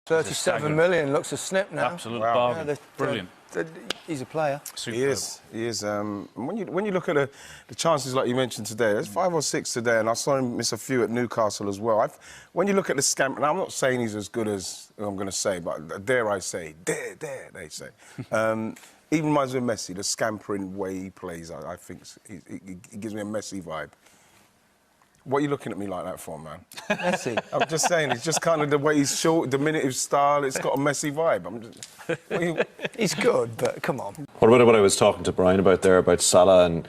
37 million looks a snip now. Absolute bargain. Yeah, Brilliant. He's a player. He is. He is. When you look at the chances like you mentioned today, there's 5 or 6 today, and I saw him miss a few at Newcastle as well. When you look at the scamper, and I'm not saying he's as good as I'm going to say, but dare I say, they say. Even reminds me of Messi, the scampering way he plays. I think he gives me a Messi vibe. What are you looking at me like that for, man? Messi. I'm just saying, it's just kind of the way he's short, diminutive style, it's got a Messi vibe. He's good, but come on. What about what I was talking to Brian about there, about Salah and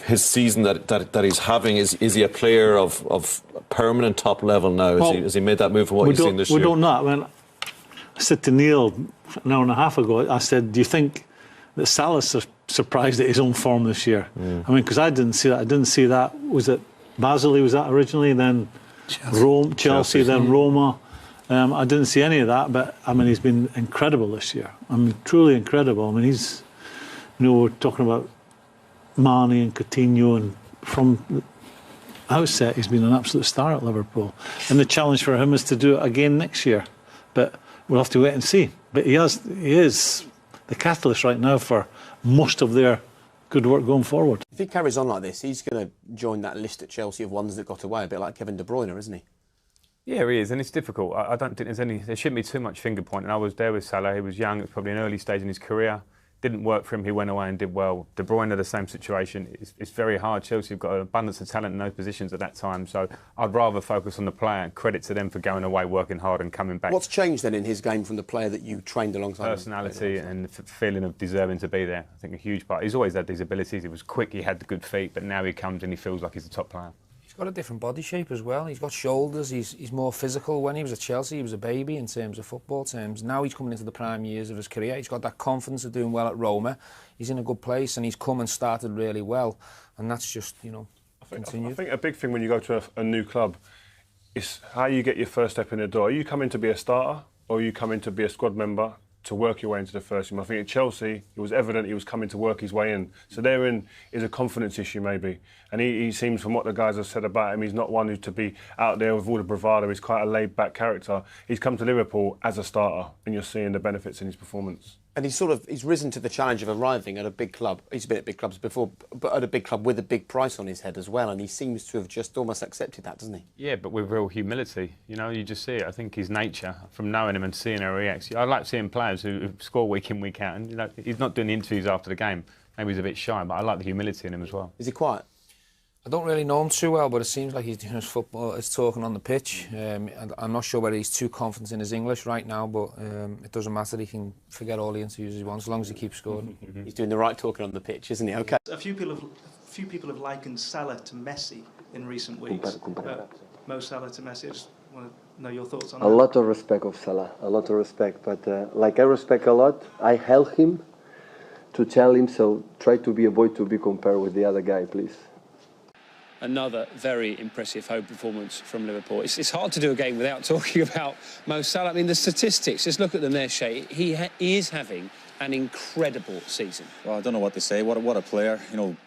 his season that he's having? Is he a player of permanent top level now? Has he made that move from what you've seen this year? We don't know. I mean, I said to Neil an hour and a half ago, I said, do you think that Salah's surprised at his own form this year? I mean, because I didn't see that. I didn't see that. Was it Basel he was at originally, then Chelsea, then Roma. I didn't see any of that, but I mean, he's been incredible this year. I mean, truly incredible. I mean, he's, we're talking about Mane and Coutinho, and from the outset, he's been an absolute star at Liverpool. And the challenge for him is to do it again next year. But we'll have to wait and see. But he is the catalyst right now for most of their good work going forward. If he carries on like this, he's going to join that list at Chelsea of ones that got away, a bit like Kevin De Bruyne, isn't he? Yeah, he is, and it's difficult. I don't think there shouldn't be too much finger pointing. I was there with Salah. He was young. It was probably an early stage in his career. Didn't work for him. He went away and did well. De Bruyne, the same situation. It's very hard. Chelsea have got an abundance of talent in those positions at that time. So I'd rather focus on the player, and credit to them for going away, working hard and coming back. What's changed then in his game from the player that you trained alongside? Personality and the feeling of deserving to be there. I think a huge part. He's always had these abilities. He was quick, he had the good feet, but now he comes and he feels like he's a top player. He's got a different body shape as well. He's got shoulders. He's more physical. When he was at Chelsea, he was a baby in terms of football terms. Now he's coming into the prime years of his career. He's got that confidence of doing well at Roma. He's in a good place, and he's come and started really well. And that's just, continued. I think a big thing when you go to a new club is how you get your first step in the door. Are you coming to be a starter, or are you coming to be a squad member to work your way into the first team? I think at Chelsea, it was evident he was coming to work his way in. So therein is a confidence issue, maybe. And he seems, from what the guys have said about him, he's not one who's to be out there with all the bravado. He's quite a laid-back character. He's come to Liverpool as a starter, and you're seeing the benefits in his performance. And he's risen to the challenge of arriving at a big club. He's been at big clubs before, but at a big club with a big price on his head as well. And he seems to have just almost accepted that, doesn't he? Yeah, but with real humility. You just see it. I think his nature, from knowing him and seeing how he reacts. I like seeing players who score week in, week out. And he's not doing interviews after the game. Maybe he's a bit shy, but I like the humility in him as well. Is he quiet? I don't really know him too well, but it seems like he's doing his football, his talking on the pitch. I'm not sure whether he's too confident in his English right now, but it doesn't matter. He can forget all the interviews he wants as long as he keeps scoring. He's doing the right talking on the pitch, isn't he? Okay. A few people have likened Salah to Messi in recent weeks. Mo Salah to Messi. I just want to know your thoughts on that. A lot of respect of Salah, a lot of respect. But like I respect a lot, I help him to tell him, so try to avoid to be compared with the other guy, please. Another very impressive home performance from Liverpool. It's hard to do a game without talking about Mo Salah. I mean, the statistics, just look at them there, Shay. He is having an incredible season. Well, I don't know what to say. What a player.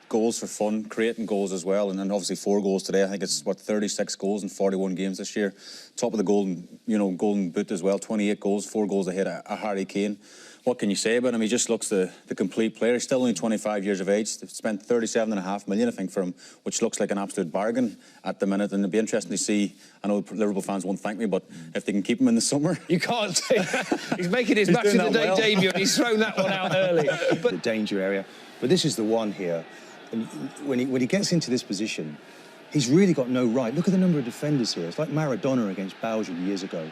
Goals for fun, creating goals as well. And then obviously 4 goals today. I think it's, 36 goals in 41 games this year. Top of the golden boot as well. 28 goals, 4 goals ahead of Harry Kane. What can you say about him? He just looks the complete player. He's still only 25 years of age. They've spent 37.5 million, I think, for him, which looks like an absolute bargain at the minute. And it'll be interesting to see. I know Liverpool fans won't thank me, but if they can keep him in the summer. You can't say that. He's making his match of the day debut, and he's thrown that one out early. But the danger area. But this is the one here. And when he gets into this position, he's really got no right. Look at the number of defenders here. It's like Maradona against Belgium years ago.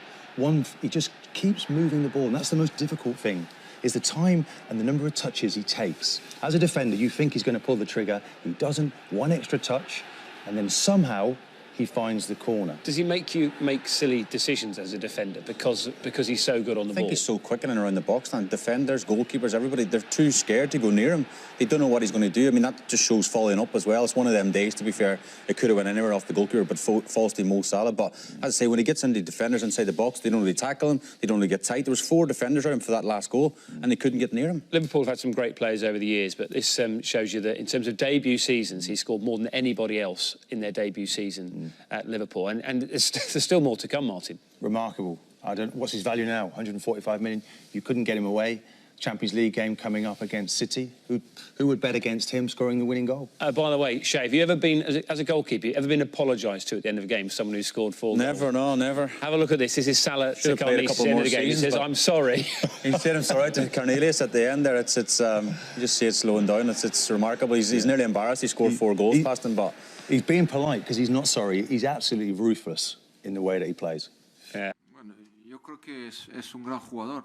He just keeps moving the ball, and that's the most difficult thing, is the time and the number of touches he takes. As a defender, you think he's going to pull the trigger. He doesn't. One extra touch, and then somehow he finds the corner. Does he make you make silly decisions as a defender because he's so good on the ball? I think he's so quick in and around the box, and defenders, goalkeepers, everybody, they're too scared to go near him. They don't know what he's going to do. I mean, that just shows following up as well. It's one of them days, to be fair. It could have went anywhere off the goalkeeper, but falls to Mo Salah. But as I say, when he gets into defenders inside the box, they don't really tackle him. They don't really get tight. There was 4 defenders around him for that last goal, and they couldn't get near him. Liverpool have had some great players over the years, but this shows you that in terms of debut seasons, he scored more than anybody else in their debut season at Liverpool. And there's still more to come, Martin. Remarkable. I don't. What's his value now? 145 million. You couldn't get him away. Champions League game coming up against City. Who would bet against him scoring the winning goal? By the way, Shay, have you ever been, as a goalkeeper, ever been apologised to at the end of a game for someone who scored 4 goals? Never, no, never. Have a look at this. This is Salah to Carnelius at the end of the game. He says, I'm sorry. He said I'm sorry to Carnelius at the end there. It's you just see it slowing down. It's remarkable. He's nearly embarrassed. He scored 4 goals past him, but he's being polite because he's not sorry. He's absolutely ruthless in the way that he plays. Yeah. Bueno, yo creo que es un gran jugador.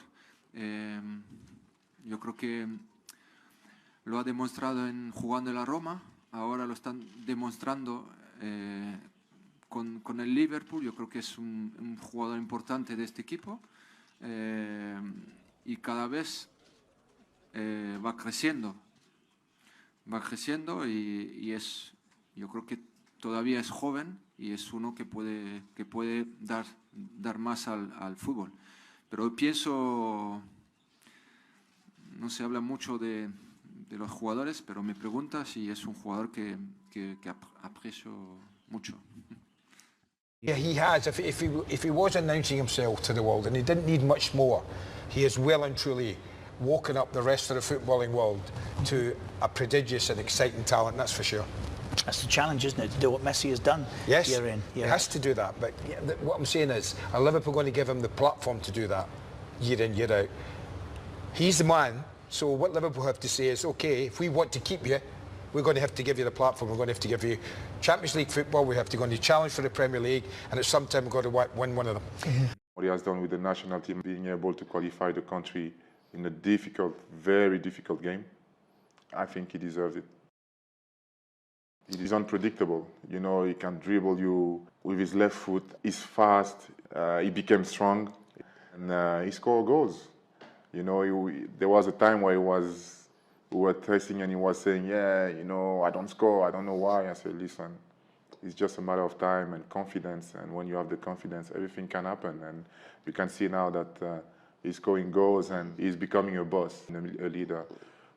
Yo creo que lo ha demostrado jugando en la Roma, ahora lo están demostrando con el Liverpool. Yo creo que es un jugador importante de este equipo y cada vez va creciendo y yo creo que todavía es joven y es uno que puede dar más al fútbol. Pero pienso... No se habla mucho de los jugadores, pero me pregunta si es un jugador que aprecio mucho. Yeah, he has. If he was announcing himself to the world, and he didn't need much more, he is well and truly woken up the rest of the footballing world to a prodigious and exciting talent, that's for sure. That's the challenge, isn't it, to do what Messi has done year in, year out. He has to do that, but what I'm saying is, are Liverpool going to give him the platform to do that year in, year out? He's the man, so what Liverpool have to say is, OK, if we want to keep you, we're going to have to give you the platform, we're going to have to give you Champions League football, we have to go into challenge for the Premier League, and at some time we've got to win one of them. What he has done with the national team, being able to qualify the country in a difficult, very difficult game, I think he deserves it. It is unpredictable, you know, he can dribble you with his left foot, he's fast, he became strong, and he scored goals. You know, there was a time where we were testing and he was saying, yeah, you know, I don't score, I don't know why. I said, listen, it's just a matter of time and confidence. And when you have the confidence, everything can happen. And you can see now that he's scoring goals and he's becoming a boss, a leader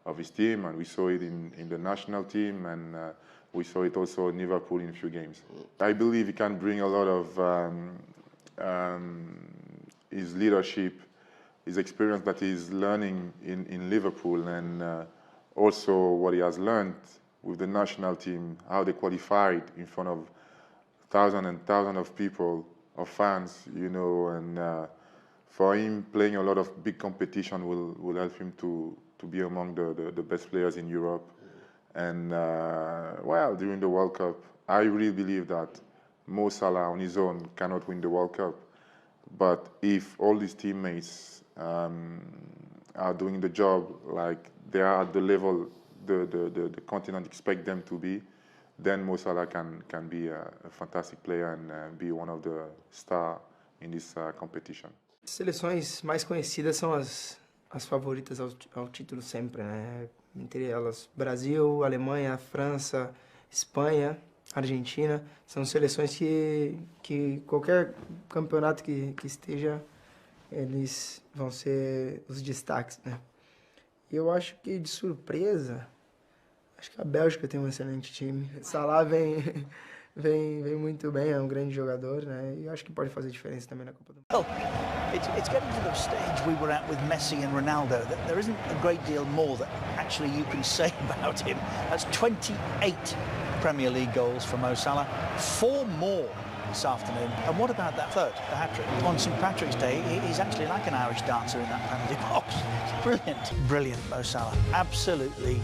of his team. And we saw it in the national team, and we saw it also in Liverpool in a few games. I believe he can bring a lot of his leadership, his experience that he's learning in Liverpool, and also what he has learned with the national team, how they qualified in front of thousands and thousands of people, of fans, you know, and for him playing a lot of big competition will help him to be among the best players in Europe. And well, during the World Cup, I really believe that Mo Salah on his own cannot win the World Cup. But if all his teammates are doing the job like they are at the level the continent expect them to be, then Mo Salah can be a fantastic player and be one of the stars in this competition. As seleções mais conhecidas são as favoritas ao título sempre, né? Entre elas Brasil, Alemanha, França, Espanha, Argentina, são seleções que qualquer campeonato que esteja, eles vão ser os destaques, né? E eu acho que, de surpresa, acho que a Bélgica tem um excelente time. Salah vem muito bem, é um grande jogador, né? E eu acho que pode fazer diferença também na Copa do Mundo. Well, it's getting to the stage we were at with Messi and Ronaldo that there isn't a great deal more that actually you can say about him. That's 28 Premier League goals for Mo Salah, 4 more this afternoon. And what about that third, the hat-trick? On St Patrick's Day, he's actually like an Irish dancer in that penalty box. Brilliant, brilliant Mo Salah, absolutely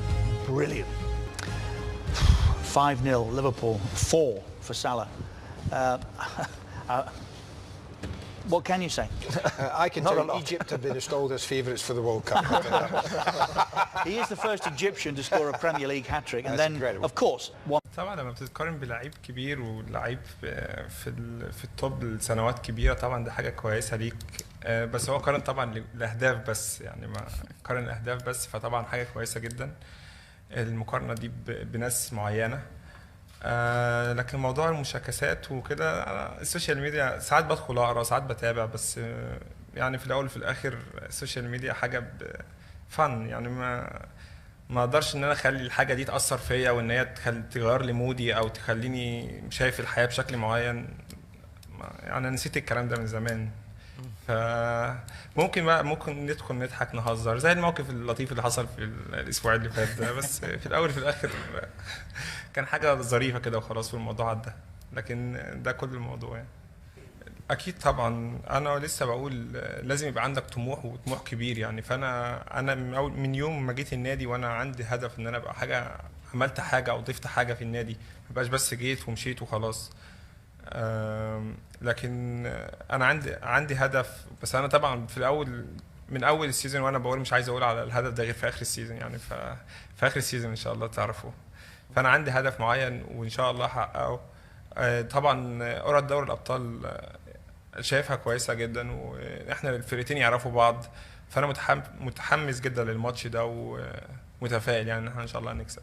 brilliant. 5-0 Liverpool, 4 for Salah. What can you say? I can tell Egypt have been installed as favourites for the World Cup. He is the first Egyptian to score a Premier League hat-trick, and then, incredible. Of course, one. طبعا لما بتتقارن بلعيب كبير ولعيب في التوب لسنوات كبيره، طبعا ده حاجه كويسه ليك، بس هو قارن طبعا الاهداف بس، يعني ما قارن الاهداف بس، فطبعا حاجه كويسه جدا المقارنه دي بناس معينه. لكن موضوع المشاكسات وكده، السوشيال ميديا ساعات بدخل اقرا ساعات بتابع، بس يعني في الاول وفي الاخر السوشيال ميديا حاجه فن، يعني ما اقدرش ان انا اخلي الحاجه دي تاثر فيا وان هي تغير لي مودي او تخليني شايف الحياه بشكل معين. يعني انا نسيت الكلام ده من زمان. فممكن بقى ممكن ندخل نضحك نهزر زي الموقف اللطيف اللي حصل في الاسبوع اللي فات ده، بس في الاول في الاخر كان حاجه ظريفه كده وخلاص والموضوع عدى، لكن ده كل الموضوع يعني. اكيد طبعا انا لسه بقول لازم يبقى عندك طموح وطموح كبير يعني. فانا من يوم ما جيت النادي وانا عندي هدف ان انا ابقى حاجه، عملت حاجه او ضفت حاجه في النادي، ما بقاش بس جيت ومشيت وخلاص. لكن انا عندي هدف، بس انا طبعا في الاول من اول السيزون وانا بقول مش عايز اقول على الهدف ده غير في اخر السيزون يعني. في اخر السيزون ان شاء الله تعرفوا. فانا عندي هدف معين وان شاء الله هحققه. طبعا قرعه دوري الابطال شايفها كويسه جدا، واحنا الفرقتين يعرفوا بعض، فانا متحمس جدا للماتش ده ومتفائل يعني ان احنا ان شاء الله هنكسب.